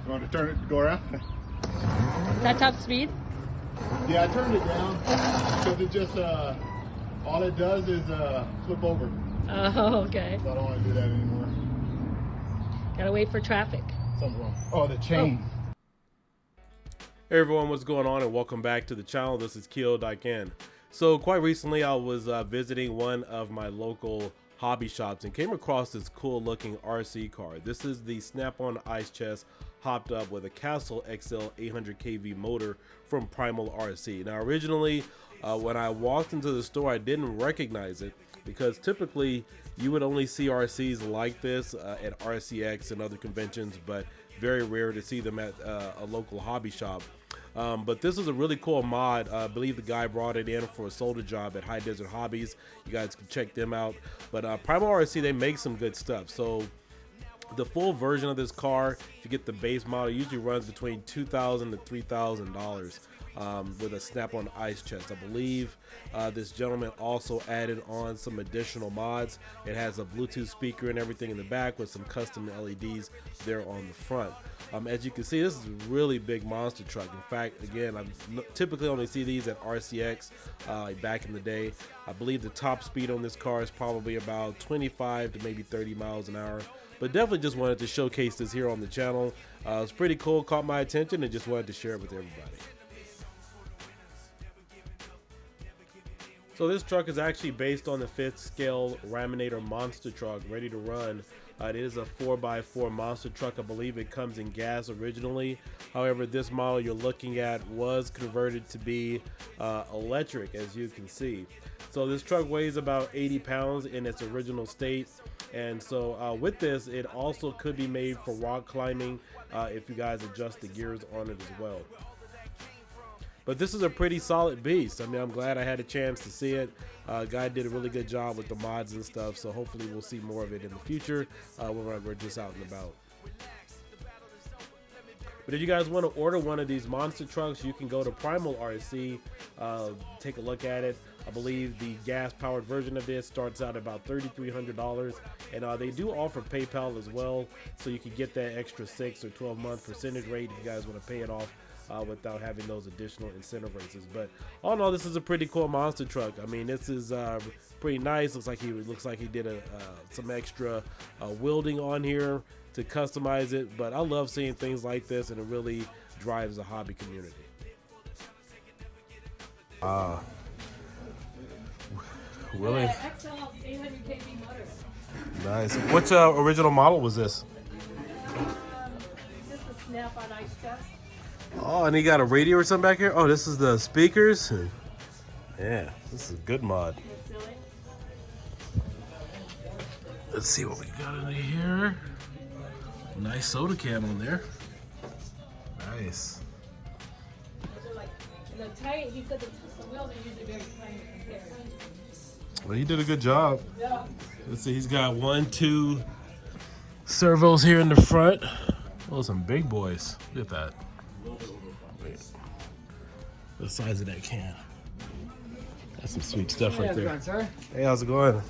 You want to turn it, go around? Is that top speed? Yeah, I turned it down because it just, all it does is flip over. Oh, okay. So I don't want to do that anymore. Gotta wait for traffic. Something's wrong. Oh, the chain. Hey everyone, what's going on, and welcome back to the channel. This is kiodiekin. So quite recently I was visiting one of my local hobby shops and came across this cool looking RC car. This is the Snap-on Ice Chest hopped up with a Castle XL 800 kV motor from PrimalRC. Now originally when I walked into the store I didn't recognize it because typically you would only see RCs like this at RCX and other conventions, but very rare to see them at a local hobby shop. But this is a really cool mod. I believe the guy brought it in for a solder job at High Desert Hobbies. You guys can check them out. But PrimalRC, they make some good stuff. So the full version of this car, if you get the base model, usually runs between $2,000 to $3,000 with a Snap-on Ice Chest. I believe this gentleman also added on some additional mods. It has a Bluetooth speaker and everything in the back with some custom LEDs there on the front. As you can see, this is a really big monster truck. In fact, again, I typically only see these at RCX back in the day. I believe the top speed on this car is probably about 25 to maybe 30 miles an hour. But definitely just wanted to showcase this here on the channel. It's pretty cool, caught my attention, and just wanted to share it with everybody. So this truck is actually based on the 5th scale Raminator monster truck, ready to run. It is a 4x4 monster truck. I believe it comes in gas originally. However, this model you're looking at was converted to be electric, as you can see. So this truck weighs about 80 pounds in its original state. And so with this, it also could be made for rock climbing if you guys adjust the gears on it as well. But this is a pretty solid beast. I mean, I'm glad I had a chance to see it. Guy did a really good job with the mods and stuff, so hopefully we'll see more of it in the future when we're just out and about. But if you guys want to order one of these monster trucks, you can go to PrimalRC, take a look at it. I believe the gas-powered version of this starts out about $3,300, and they do offer PayPal as well, so you can get that extra 6 or 12-month percentage rate if you guys want to pay it off without having those additional incentive races. But all in all, this is a pretty cool monster truck. I mean, this is pretty nice. Looks like he did some extra welding on here to customize it. But I love seeing things like this, and it really drives the hobby community. Really? Yeah, XL 800 kV motor. Nice. Which original model was this? This is Snap-on Ice Chest. Oh, and he got a radio or something back here? Oh, this is the speakers? Yeah, this is a good mod. Let's see what we got in here. Nice soda can on there. Nice. He said the wheels are usually very tiny compared. Well, he did a good job. Yeah. Let's see, he's got 1, 2 servos here in the front. Oh, some big boys. Look at that. Wait. The size of that can. That's some sweet stuff right there. How's it going, sir? Hey, how's it going?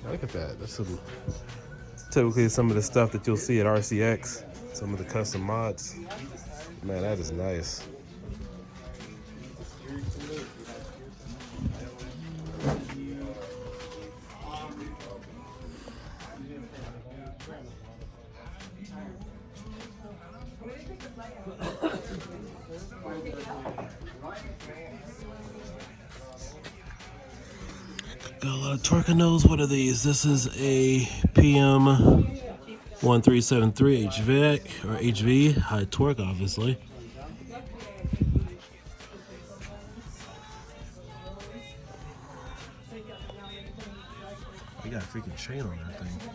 Look at that. That's typically some of the stuff that you'll see at RCX. Some of the custom mods. Man, that is nice. Got a lot of torque nose. What are these? This is a PM 1373 HVAC or HV, high torque, obviously. They got a freaking chain on that thing.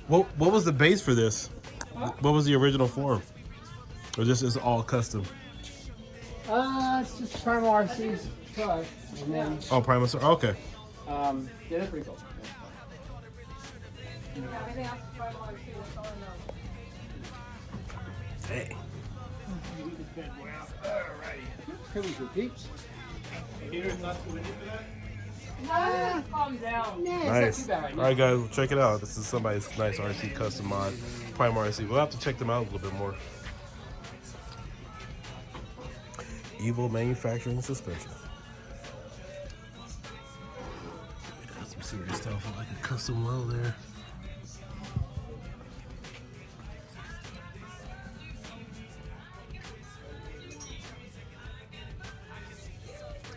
What was the base for this? What was the original form? Or this is all custom? It's just PrimalRC's truck, and then Oh, Primal. Okay. yeah, that's pretty cool. Hey. Privilege with peeps. Calm down. Nah, Nice. it's not too bad right now. All right, guys, well, check it out. This is somebody's nice RC custom mod, PrimalRC. We'll have to check them out a little bit more. Evil manufacturing suspension. That's some serious stuff, like a custom well there.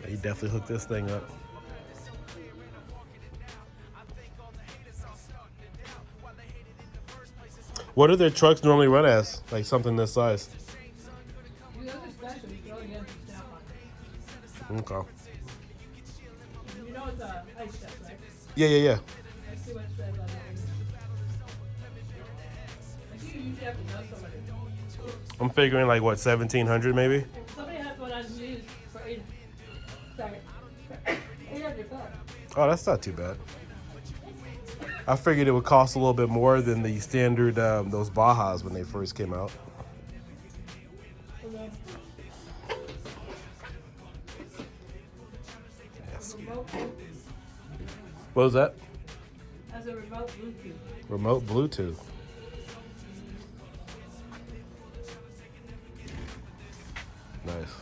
He definitely hooked this thing up. What do their trucks normally run as? Like something this size? Those are special. You throw it in for Snap-on. Okay. You know it's a ice chest, right? Yeah. Let's see what it says on that one. I think you usually have to know somebody. I'm figuring like what, 1700 maybe? Somebody has one on used for 800 bucks. Oh, that's not too bad. I figured it would cost a little bit more than the standard those Bajas when they first came out. Yes. What was that? As a remote Bluetooth. Remote Bluetooth. Nice.